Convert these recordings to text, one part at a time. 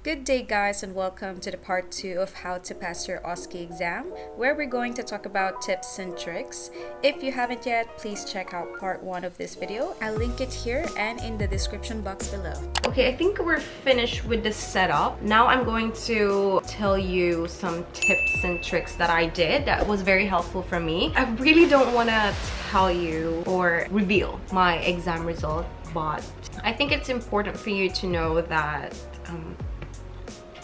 Good day guys, and welcome to the part 2 of how to pass your OSCE exam, where we're going to talk about tips and tricks. If you haven't yet, please check out part 1 of this video. I'll link it here and in the description box below. Okay, I think we're finished with the setup. Now I'm going to tell you some tips and tricks that I did that was very helpful for me. I really don't want to tell you or reveal my exam result, but I think it's important for you to know that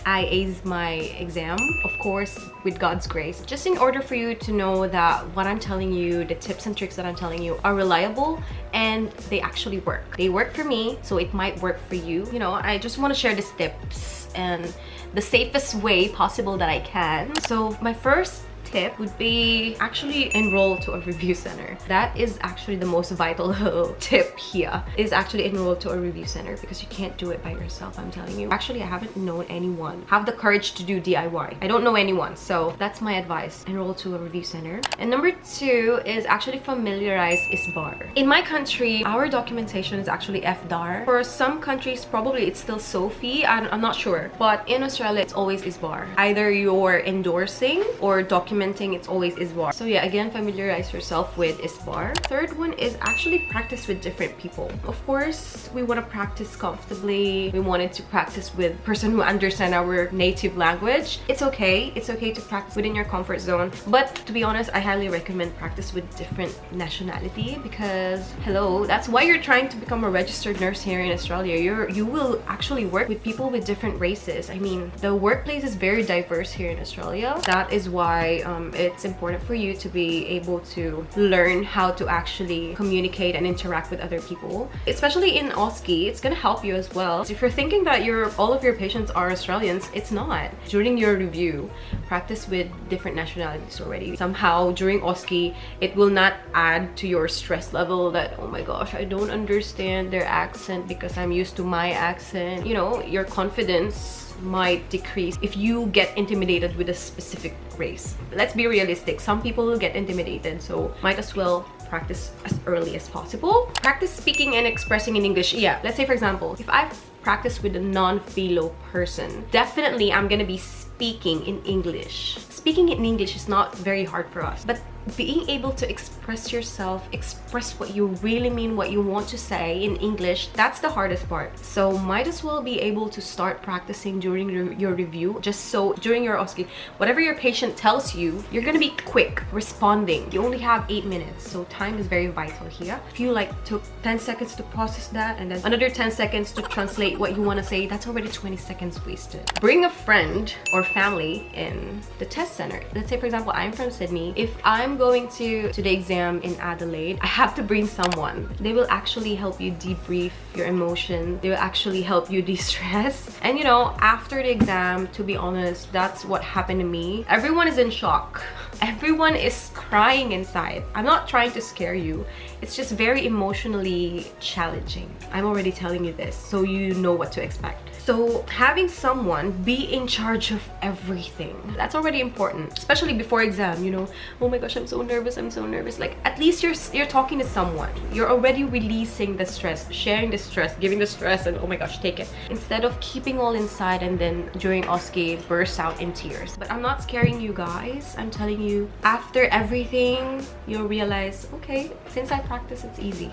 I aced my exam, of course, with God's grace. Just in order for you to know that what I'm telling you, the tips and tricks that I'm telling you are reliable and they actually work. They work for me, so it might work for you. You know, I just want to share these tips and the safest way possible that I can. So my first tip would be actually enroll to a review center. That is actually the most vital tip here, is actually enroll to a review center, because you can't do it by yourself, I'm telling you. Actually, I haven't known anyone have the courage to do DIY. I don't know anyone, so that's my advice. Enroll to a review center. And number 2 is actually familiarize ISBAR. In my country, our documentation is actually FDAR. For some countries, probably it's still SOFI. I'm not sure. But in Australia, it's always ISBAR. Either you're endorsing or documenting, it's always ISBAR. So yeah, again, familiarize yourself with ISBAR. Third one is actually practice with different people. Of course, we want to practice comfortably. We wanted to practice with a person who understands our native language. It's okay. It's okay to practice within your comfort zone. But to be honest, I highly recommend practice with different nationality, because hello, that's why you're trying to become a registered nurse here in Australia. You will actually work with people with different races. I mean, the workplace is very diverse here in Australia. That is why it's important for you to be able to learn how to actually communicate and interact with other people, especially in OSCE. It's going to help you as well. If you're thinking that all of your patients are Australians, it's not. During your review, practice with different nationalities already. Somehow during OSCE, it will not add to your stress level that, oh my gosh, I don't understand their accent because I'm used to my accent. You know, your confidence might decrease if you get intimidated with a specific race. Let's be realistic, some people will get intimidated, so might as well practice as early as possible. Practice speaking and expressing in English. Yeah, let's say for example, if I've practiced with a non-philo person, definitely I'm gonna be speaking in English. Speaking in English is not very hard for us, but being able to express yourself, express what you really mean, what you want to say in English, that's the hardest part. So might as well be able to start practicing during your review, just so during your OSCE, whatever your patient tells you, you're gonna be quick responding. You only have 8 minutes, so time is very vital here. If you took 10 seconds to process that and then another 10 seconds to translate what you want to say, that's already 20 seconds wasted. Bring a friend or family in the test center. Let's say for example, I'm from Sydney. If I'm going to the exam in Adelaide, I have to bring someone. They will actually help you debrief your emotion. They will actually help you de-stress. And you know, after the exam, to be honest, that's what happened to me. Everyone is in shock. Everyone is crying inside. I'm not trying to scare you. It's just very emotionally challenging. I'm already telling you this, so you know what to expect. So having someone be in charge of everything, that's already important, especially before exam. You know, oh my gosh, I'm so nervous, I'm so nervous. Like, at least you're talking to someone. You're already releasing the stress, sharing the stress, giving the stress, and oh my gosh, take it, instead of keeping all inside and then during OSCE burst out in tears. But I'm not scaring you guys. I'm telling you, after everything, you'll realize, okay, since I practice, it's easy.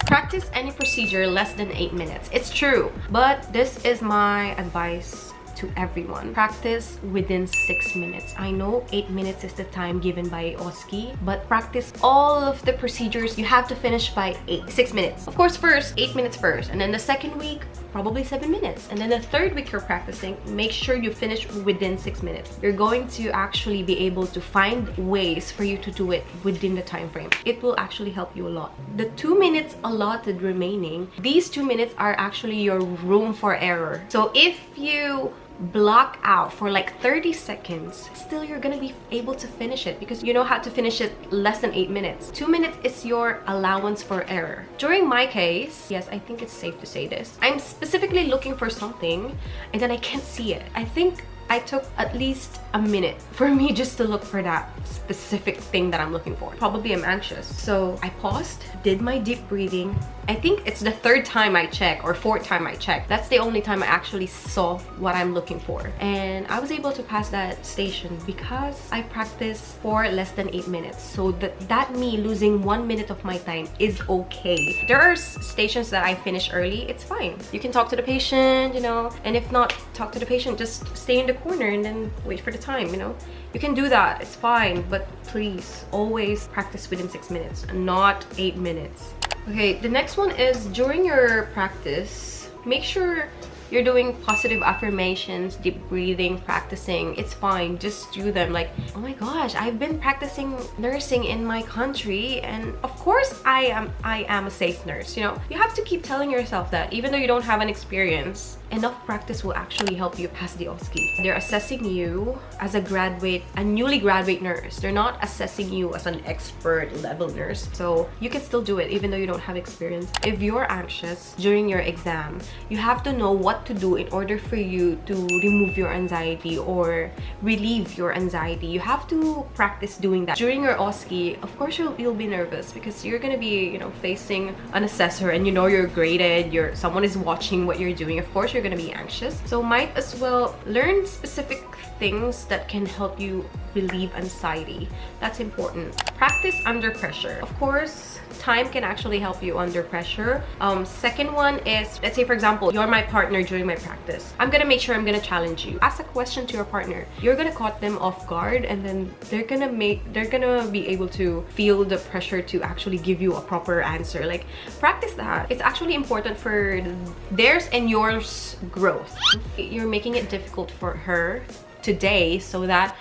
Practice any procedure less than 8 minutes. It's true, but this is my advice to everyone. Practice within 6 minutes. I know 8 minutes is the time given by OSCE, but practice all of the procedures. You have to finish by 6 minutes. Of course, first 8 minutes first, and then the second week probably 7 minutes, and then the third week you're practicing, make sure you finish within 6 minutes. You're going to actually be able to find ways for you to do it within the time frame. It will actually help you a lot. The 2 minutes allotted remaining, these 2 minutes are actually your room for error. So if you block out for like 30 seconds, still you're gonna be able to finish it, because you know how to finish it less than 8 minutes. 2 minutes is your allowance for error. During my case, yes, I think it's safe to say this, I'm specifically looking for something and then I can't see it. I think I took at least a minute for me just to look for that specific thing that I'm looking for. Probably I'm anxious. So I paused, did my deep breathing. I think it's the 3rd time I check or 4th time I check. That's the only time I actually saw what I'm looking for. And I was able to pass that station because I practiced for less than 8 minutes. So that me losing 1 minute of my time is okay. There are stations that I finish early, it's fine. You can talk to the patient, you know, and if not talk to the patient, just stay in the corner and then wait for the time, you know. You can do that, it's fine, but please always practice within 6 minutes, not 8 minutes. Okay, the next one is during your practice, make sure you're doing positive affirmations, deep breathing, practicing. It's fine, just do them. Like, oh my gosh, I've been practicing nursing in my country, and of course I am a safe nurse, you know. You have to keep telling yourself that even though you don't have an experience, enough practice will actually help you pass the OSCE. They're assessing you as a newly graduate nurse. They're not assessing you as an expert level nurse. So you can still do it even though you don't have experience. If you're anxious during your exam, you have to know what to do in order for you to remove your anxiety or relieve your anxiety. You have to practice doing that. During your OSCE, of course you'll be nervous because you're gonna be, you know, facing an assessor and you know you're graded, someone is watching what you're doing. Of course you're gonna be anxious, so might as well learn specific things that can help you relieve anxiety. That's important. Practice under pressure. Of course, time can actually help you under pressure. Second one is, let's say for example, you're my partner during my practice. I'm gonna make sure I'm gonna challenge you. Ask a question to your partner. You're gonna caught them off guard, and then they're gonna be able to feel the pressure to actually give you a proper answer. Like, practice that. It's actually important for theirs and yours growth. You're making it difficult for her today so that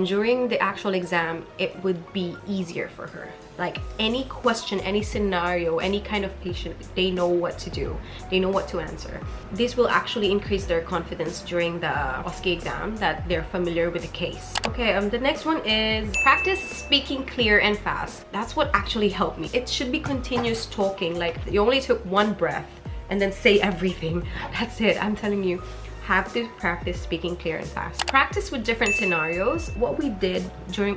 during the actual exam it would be easier for her. Like, any question, any scenario, any kind of patient, they know what to do, they know what to answer. This will actually increase their confidence during the OSCE exam, that they're familiar with the case. Okay, the next one is practice speaking clear and fast. That's what actually helped me. It should be continuous talking. Like, you only took one breath and then say everything. That's it. I'm telling you, have to practice speaking clear and fast. Practice with different scenarios. What we did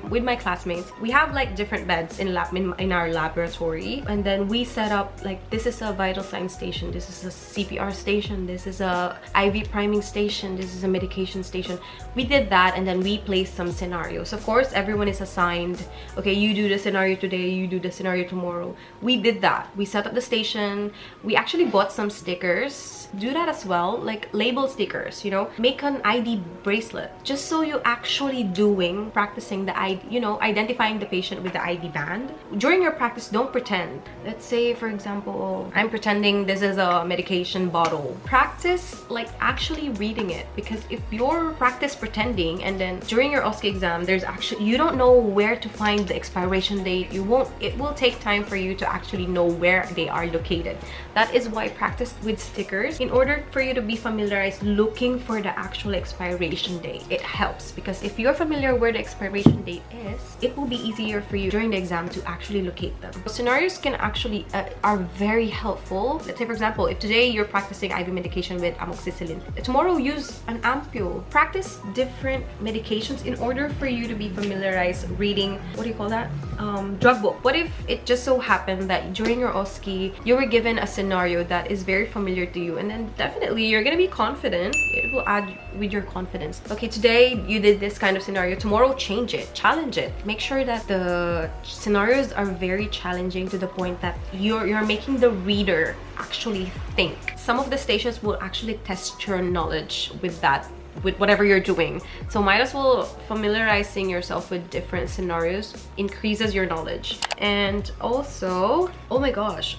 with my classmates, we have like different beds in our laboratory, and then we set up like, this is a vital signs station, this is a CPR station, this is a IV priming station, this is a medication station. We did that, and then we placed some scenarios. Of course, everyone is assigned, okay, you do the scenario today, you do the scenario tomorrow. We did that. We set up the station. We actually bought some stickers. Do that as well, like label stickers, you know. Make an ID bracelet, just so you actually practicing the ID, you know, identifying the patient with the ID band. During your practice, don't pretend. Let's say for example, I'm pretending this is a medication bottle. Practice like actually reading it, because if you're practice pretending and then during your OSCE exam you don't know where to find the expiration date, it will take time for you to actually know where they are located. That is why practice with stickers, in order for you to be familiarized looking for the actual expiration date. It helps, because if you're familiar where the expiration date is, it will be easier for you during the exam to actually locate them. Scenarios can actually are very helpful. Let's say for example, if today you're practicing IV medication with amoxicillin, tomorrow use an ampule. Practice different medications in order for you to be familiarized reading, what do you call that, drug book. What if it just so happened that during your OSCE you were given a scenario that is very familiar to you, and then definitely you're gonna be confident. It will add with your confidence. Okay, today you did this kind of scenario, tomorrow change it, challenge it. Make sure that the scenarios are very challenging to the point that you're making the reader actually think. Some of the stations will actually test your knowledge with whatever you're doing, so might as well familiarizing yourself with different scenarios increases your knowledge. And also, oh my gosh,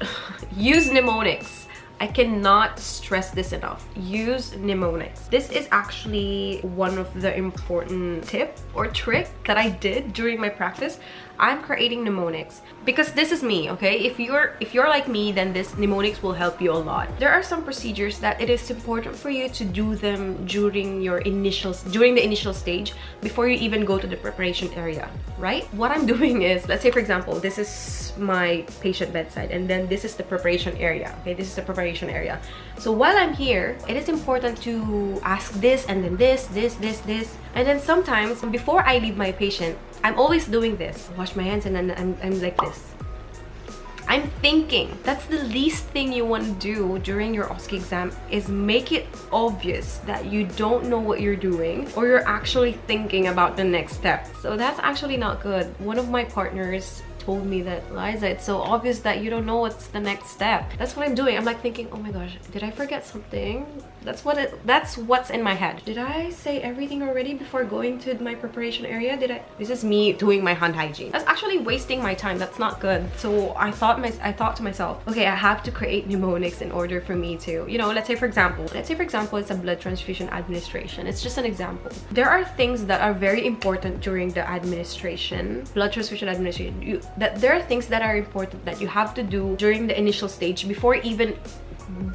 use mnemonics. I cannot stress this enough. Use mnemonics. This is actually one of the important tip or trick that I did during my practice. I'm creating mnemonics because this is me, okay? If you're like me, then this mnemonics will help you a lot. There are some procedures that it is important for you to do them during the initial stage before you even go to the preparation area, right? What I'm doing is, let's say for example, this is is my patient bedside, and then this is the preparation area. Okay, this is the preparation area. So while I'm here, it is important to ask this and then this. And then sometimes before I leave my patient, I'm always doing this. Wash my hands and then I'm like this. I'm thinking. That's the least thing you want to do during your OSCE exam, is make it obvious that you don't know what you're doing or you're actually thinking about the next step. So that's actually not good. One of my partners told me that, Laiza, it's so obvious that you don't know what's the next step. That's what I'm doing. I'm like thinking, oh my gosh, did I forget something? That's what's in my head. Did I say everything already before going to my preparation area? This is me doing my hand hygiene. That's actually wasting my time. That's not good. So I thought to myself, okay, I have to create mnemonics in order for me to, you know, let's say for example, it's a blood transfusion administration. It's just an example. There are things that are very important during the administration, blood transfusion administration. There are things that are important that you have to do during the initial stage before even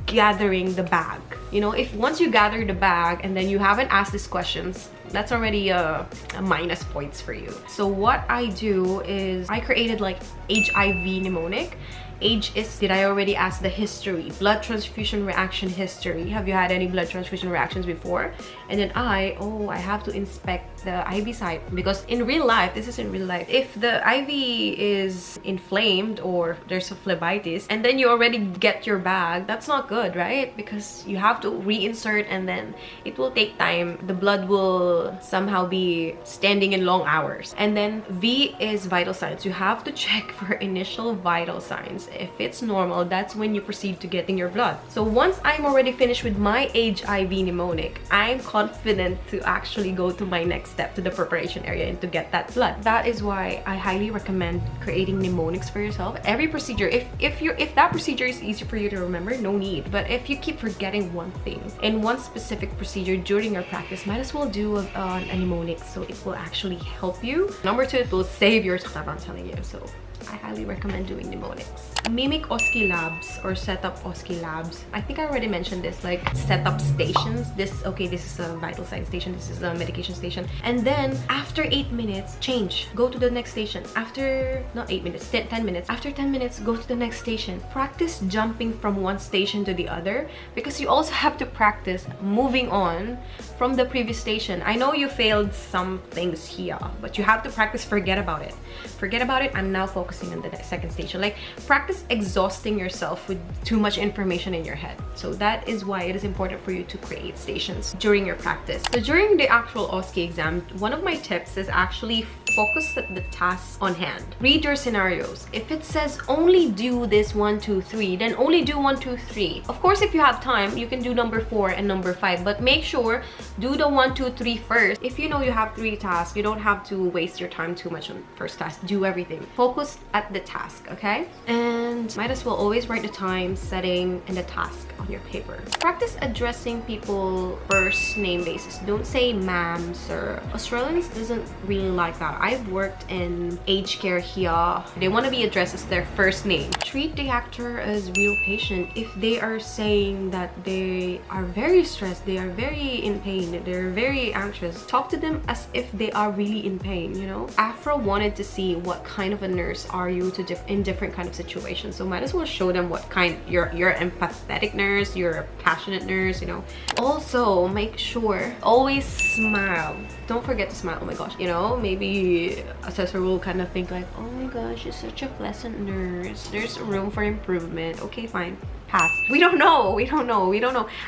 gathering the bag. You know, if once you gather the bag and then you haven't asked these questions, that's already a minus points for you. So what I do is I created like HIV mnemonic. Age is, did I already ask the history? Blood transfusion reaction history. Have you had any blood transfusion reactions before? And then I have to inspect the IV site, because in real life, this is in real life, if the IV is inflamed or there's a phlebitis and then you already get your bag, that's not good, right? Because you have to reinsert and then it will take time. The blood will somehow be standing in long hours. And then V is vital signs. You have to check for initial vital signs. If it's normal, that's when you proceed to getting your blood. So once I'm already finished with my HIV mnemonic, I'm confident to actually go to my next step, to the preparation area, and to get that blood. That is why I highly recommend creating mnemonics for yourself. Every procedure, if that procedure is easy for you to remember, no need. But if you keep forgetting one thing in one specific procedure during your practice, might as well do a mnemonic, so it will actually help you. Number two, it will save your time, I'm telling you. So I highly recommend doing mnemonics. Mimic OSCE labs or setup OSCE labs. I think I already mentioned this, like setup stations. This is a vital sign station, this is a medication station. And then after 8 minutes, change. Go to the next station. After, not 8 minutes, 10 minutes. After 10 minutes, go to the next station. Practice jumping from one station to the other, because you also have to practice moving on from the previous station. I know you failed some things here, but you have to practice forget about it. Forget about it, I'm now focusing on the second station. Like, practice exhausting yourself with too much information in your head. So that is why it is important for you to create stations during your practice. So during the actual OSCE exam, one of my tips is actually focus at the tasks on hand. Read your scenarios. If it says only do this 1, 2, 3, then only do 1, 2, 3. Of course, if you have time, you can do number 4 and number 5, but make sure do the 1, 2, 3 first. If you know you have 3 tasks, you don't have to waste your time too much on first task. Do everything. Focus at the task, okay? And might as well always write the time, setting, and the task on your paper. Practice addressing people first name basis. Don't say ma'am, sir. Australians doesn't really like that. I've worked in aged care here. They want to be addressed as their first name. Treat the actor as real patient. If they are saying that they are very stressed, they are very in pain, they're very anxious, talk to them as if they are really in pain, you know? Afro wanted to see what kind of a nurse are you in different kind of situations. So might as well show them what kind. You're an empathetic nurse, you're a passionate nurse, you know? Also, make sure always smile. Don't forget to smile. Oh my gosh, you know, maybe assessor will kind of think like, oh my gosh, you're such a pleasant nurse, there's room for improvement. Okay, fine, pass. We don't know.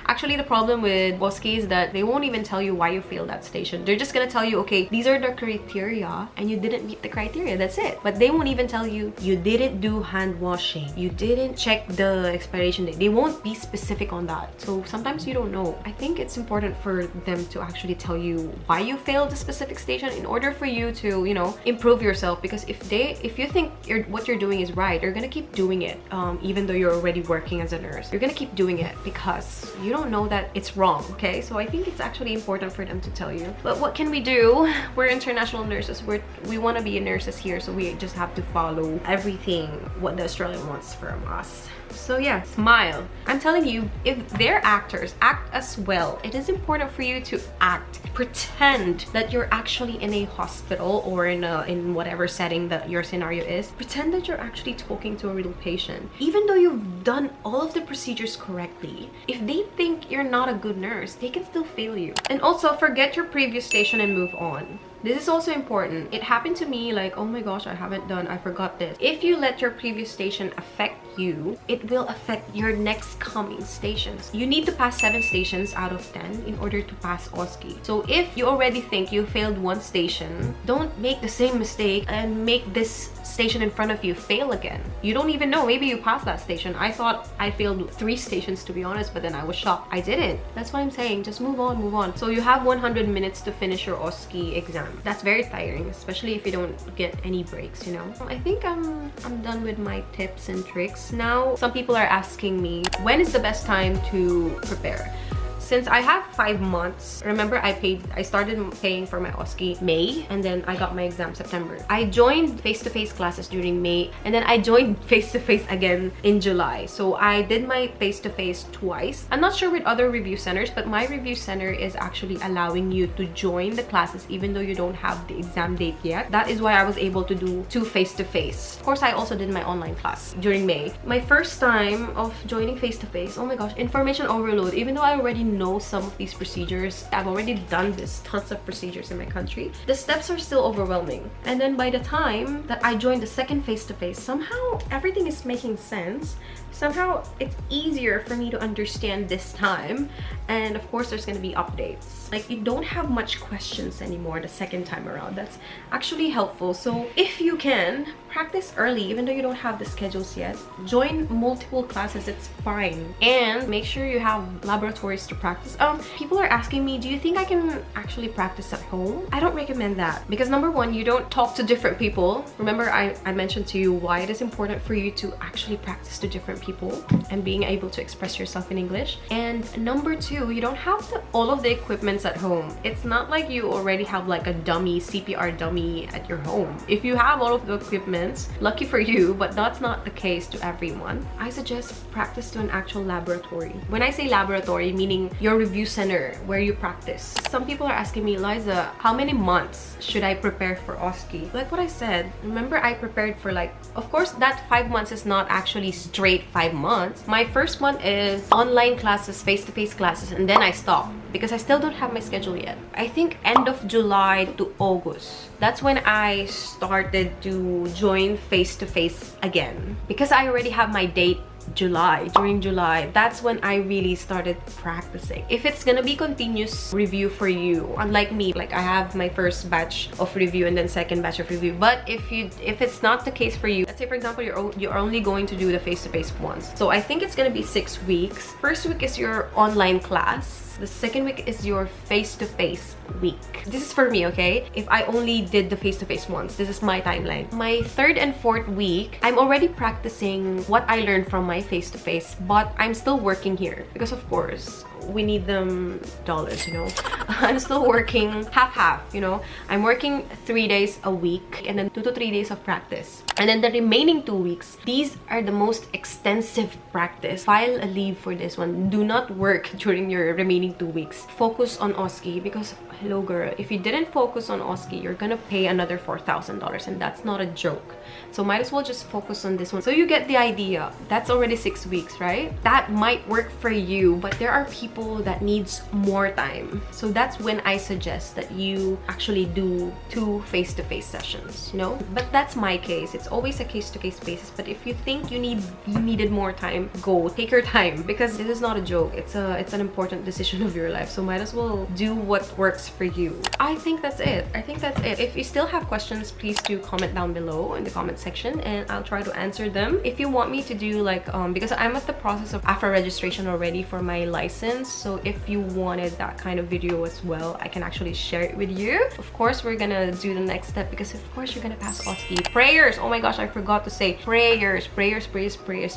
Actually, the problem with OSCE is that they won't even tell you why you failed that station. They're just gonna tell you, okay, these are the criteria and you didn't meet the criteria, that's it. But they won't even tell you, you didn't do hand washing, you didn't check the expiration date. They won't be specific on that. So sometimes you don't know. I think it's important for them to actually tell you why you failed a specific station in order for you to, you know, improve yourself. Because if you think what you're doing is right, you're gonna keep doing it, even though you're already working as a nurse. You're gonna keep doing it because you don't know that it's wrong, okay? So I think it's actually important for them to tell you. But what can we do? We're international nurses. We want to be nurses here, so we just have to follow everything what the Australian wants from us. So yeah, smile. I'm telling you, if they're actors, act as well. It is important for you to act. Pretend that you're actually in a hospital or in whatever setting that your scenario is. Pretend that you're actually talking to a real patient. Even though you've done all of the procedures correctly, if they think you're not a good nurse, they can still fail you. And also, forget your previous station and move on. This is also important. It happened to me, like, oh my gosh, I forgot this. If you let your previous station affect you, it will affect your next coming stations. You need to pass 7 stations out of 10 in order to pass OSCE. So if you already think you failed one station, don't make the same mistake and make this station in front of you fail again. You don't even know, maybe you passed that station. I thought I failed 3 stations, to be honest, but then I was shocked I didn't. That's what I'm saying, just move on. So you have 100 minutes to finish your OSCE exam. That's very tiring, especially if you don't get any breaks, you know. I think I'm done with my tips and tricks. Now, some people are asking me, when is the best time to prepare? Since I have 5 months, remember I started paying for my OSCE May, and then I got my exam September. I joined face-to-face classes during May, and then I joined face-to-face again in July. So I did my face-to-face twice. I'm not sure with other review centers, but my review center is actually allowing you to join the classes even though you don't have the exam date yet. That is why I was able to do 2 face-to-face. Of course, I also did my online class during May. My first time of joining face-to-face, oh my gosh, information overload. Even though I already know some of these procedures, I've already done tons of procedures in my country, the steps are still overwhelming. And then by the time that I joined the second face-to-face, somehow everything is making sense. Somehow it's easier for me to understand this time. And of course, there's going to be updates. Like, you don't have much questions anymore the second time around. That's actually helpful. So if you can, practice early, even though you don't have the schedules yet. Join multiple classes, it's fine. And make sure you have laboratories to practice. People are asking me, do you think I can actually practice at home? I don't recommend that, because number one, you don't talk to different people. Remember, I mentioned to you why it is important for you to actually practice to different people and being able to express yourself in English. And number two, you don't have all of the equipments at home. It's not like you already have like a dummy, CPR dummy at your home. If you have all of the equipment, lucky for you, but that's not the case to everyone. I suggest practice to an actual laboratory. When I say laboratory, meaning your review center where you practice. Some people are asking me, Liza, how many months should I prepare for OSCE? Like what I said, remember I prepared for like, of course that 5 months is not actually straight 5 months. My first month is online classes, face-to-face classes, and then I stop because I still don't have my schedule yet. I think end of July to August. That's when I started to join face-to-face again, because I already have my date during July. That's when I really started practicing. If it's gonna be continuous review for you, unlike me, like I have my first batch of review and then second batch of review. But if it's not the case for you, let's say for example you're only going to do the face-to-face once, so I think it's gonna be 6 weeks. First week is your online class. The second week is your face-to-face week. This is for me, okay? If I only did the face-to-face once, this is my timeline. My third and fourth week, I'm already practicing what I learned from my face-to-face, but I'm still working here because of course we need them dollars, you know. I'm still working half-half, you know. I'm working 3 days a week and then 2 to 3 days of practice. And then the remaining 2 weeks, these are the most extensive practice. File a leave for this one. Do not work during your remaining 2 weeks. Focus on OSCE, because hello girl, if you didn't focus on OSCE, you're gonna pay another $4,000 and that's not a joke. So might as well just focus on this one. So you get the idea. That's already 6 weeks, right? That might work for you, but there are people that needs more time. So that's when I suggest that you actually do 2 face-to-face sessions, you know. But that's my case. It's always a case-to-case basis. But if you think you needed more time, go take your time, because this is not a joke. It's an important decision of your life. So might as well do what works for you. I think that's it. If you still have questions, please do comment down below in the comment section and I'll try to answer them. If you want me to do like because I'm at the process of after registration already for my license, questions. So if you wanted that kind of video as well, I can actually share it with you. Of course, we're gonna do the next step because of course you're gonna pass OSCE. Prayers, oh my gosh, I forgot to say prayers.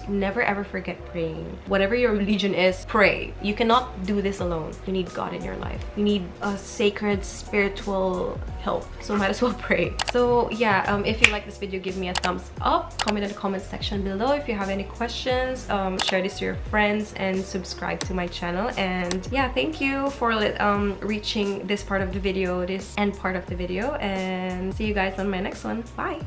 Never ever forget praying. Whatever your religion is, pray. You cannot do this alone. You need God in your life. You need a sacred spiritual help, so might as well pray. So yeah, if you like this video, give me a thumbs up, comment in the comment section below if you have any questions, share this to your friends, and subscribe to my channel. And yeah, thank you for reaching this part of the video, this end part of the video, and see you guys on my next one. Bye.